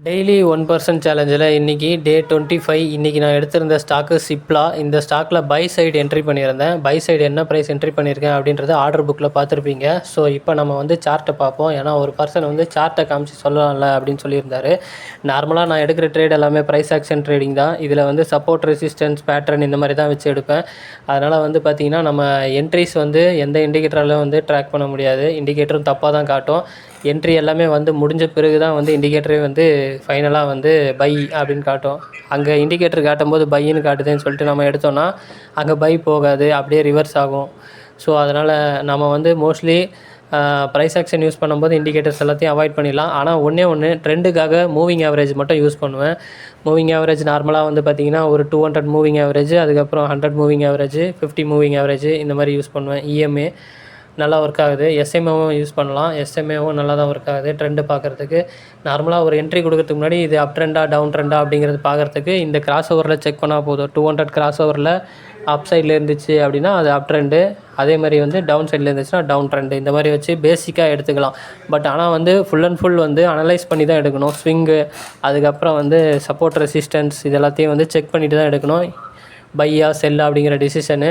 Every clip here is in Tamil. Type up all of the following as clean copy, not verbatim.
டெய்லி 1% சேலஞ்சில் இன்றைக்கி டே 25. இன்றைக்கி நான் எடுத்திருந்த ஸ்டாக்கு சிப்லா. இந்த ஸ்டாக்கில் பை சைடு என்ட்ரி பண்ணியிருந்தேன். பை சைடு என்ன ப்ரைஸ் என்ட்ரி பண்ணியிருக்கேன் அப்படின்றத ஆர்டர் புக்கில் பார்த்துருப்பீங்க. ஸோ இப்போ நம்ம வந்து சார்ட்டை பார்ப்போம். ஏன்னா ஒரு பர்சன் வந்து சார்ட்டை காமிச்சு சொல்லலாம்ல அப்படின்னு சொல்லியிருந்தாரு. நார்மலாக நான் எடுக்கிற ட்ரேட் எல்லாமே ப்ரைஸ் ஆக்ஷன் ட்ரேடிங் தான். இதில் வந்து சப்போர்ட், ரெசிஸ்டன்ஸ், பேட்டர்ன் இந்த மாதிரி தான் வச்சு எடுப்பேன். அதனால் வந்து பார்த்திங்கன்னா நம்ம என்ட்ரிஸ் வந்து எந்த இண்டிகேட்டராலும் வந்து ட்ராக் பண்ண முடியாது. இண்டிகேட்டரும் தப்பாக தான் காட்டும். என்ட்ரி எல்லாமே வந்து முடிஞ்ச பிறகு தான் வந்து இண்டிகேட்டரே வந்து ஃபைனலாக வந்து பை அப்படின்னு காட்டும். அங்கே இண்டிகேட்டர் காட்டும்போது பைன்னு காட்டுதுன்னு சொல்லிட்டு நம்ம எடுத்தோன்னா அங்கே பை போகாது, அப்படியே ரிவர்ஸ் ஆகும். ஸோ அதனால் நம்ம வந்து மோஸ்ட்லி ப்ரைஸ் ஆக்ஷன் யூஸ் பண்ணும்போது இண்டிகேட்டர்ஸ் எல்லாத்தையும் அவாய்ட் பண்ணிடலாம். ஆனால் ஒன்று மூவிங்காக மூவிங் ஆவரேஜ் மட்டும் யூஸ் பண்ணுவேன். மூவிங் ஆவரேஜ் நார்மலாக வந்து பார்த்திங்கன்னா ஒரு 200 மூவிங் ஆவரேஜ், அதுக்கப்புறம் 100 மூவிங் ஆவரேஜ், 50 மூவிங் ஆவரேஜ் இந்த மாதிரி யூஸ் பண்ணுவேன். இஎம்ஏ நல்லா ஒர்க் ஆகுது. எஸ்எம்ஏவும் யூஸ் பண்ணலாம். எஸ்எம்ஏவும் நல்லா தான் ஒர்க் ஆகுது ட்ரெண்டு பார்க்குறதுக்கு. நார்மலாக ஒரு என்ட்ரி கொடுக்கறதுக்கு முன்னாடி இது அப் ட்ரெண்டா டவுன் ட்ரெண்டா அப்படிங்கிறது பார்க்குறதுக்கு இந்த கிராஸ் ஓவரில் செக் பண்ணால் போதும். 200 கிராஸ் ஓவரில் அப் சைடில் இருந்துச்சு அப்படின்னா அது அப் ட்ரெண்டு, அதே மாதிரி வந்து டவுன் சைடில் இருந்துச்சுன்னா டவுன் ட்ரெண்டு. இந்த மாதிரி வச்சு பேசிக்காக எடுத்துக்கலாம். பட் ஆனால் வந்து ஃபுல் அண்ட் ஃபுல் வந்து அனலைஸ் பண்ணி தான் எடுக்கணும். ஸ்விங்கு, அதுக்கப்புறம் வந்து சப்போர்ட், ரெசிஸ்டன்ஸ் இது எல்லாத்தையும் வந்து செக் பண்ணிவிட்டு தான் எடுக்கணும். பையா செல்லா அப்படிங்கிற டிசிஷனு.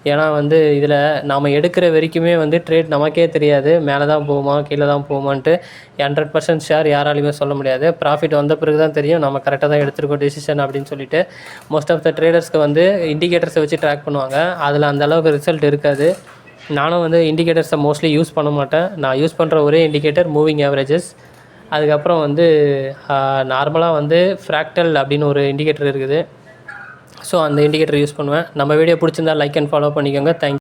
ஏன்னா வந்து இதில் நாம் எடுக்கிற வரைக்குமே வந்து ட்ரேட் நமக்கே தெரியாது, மேலே தான் போகுமா கீழே தான் போகுமான்ட்டு. 100% ஷேர் யாராலையுமே சொல்ல முடியாது. ப்ராஃபிட் வந்த பிறகு தான் தெரியும் நம்ம கரெக்டாக தான் எடுத்துருக்கோம் டிசிஷன் அப்படின்னு சொல்லிட்டு. மோஸ்ட் ஆஃப் த ட்ரேடர்ஸ்க்கு வந்து இண்டிகேட்டர்ஸை வச்சு ட்ராக் பண்ணுவாங்க. அதில் அந்தளவுக்கு ரிசல்ட் இருக்காது. நானும் வந்து இண்டிகேட்டர்ஸை மோஸ்ட்லி யூஸ் பண்ண மாட்டேன். நான் யூஸ் பண்ணுற ஒரே இண்டிகேட்டர் மூவிங் ஆவரேஜஸ். அதுக்கப்புறம் வந்து நார்மலாக வந்து ஃப்ராக்டல் அப்படின்னு ஒரு இண்டிகேட்டர் இருக்குது. ஸோ அந்த இண்டிகேட்டர் யூஸ் பண்ணுவேன். நம்ம வீடியோ பிடிச்சிருந்தா லைக் அண்ட் ஃபாலோ பண்ணிக்கோங்க. தேங்க்யூ.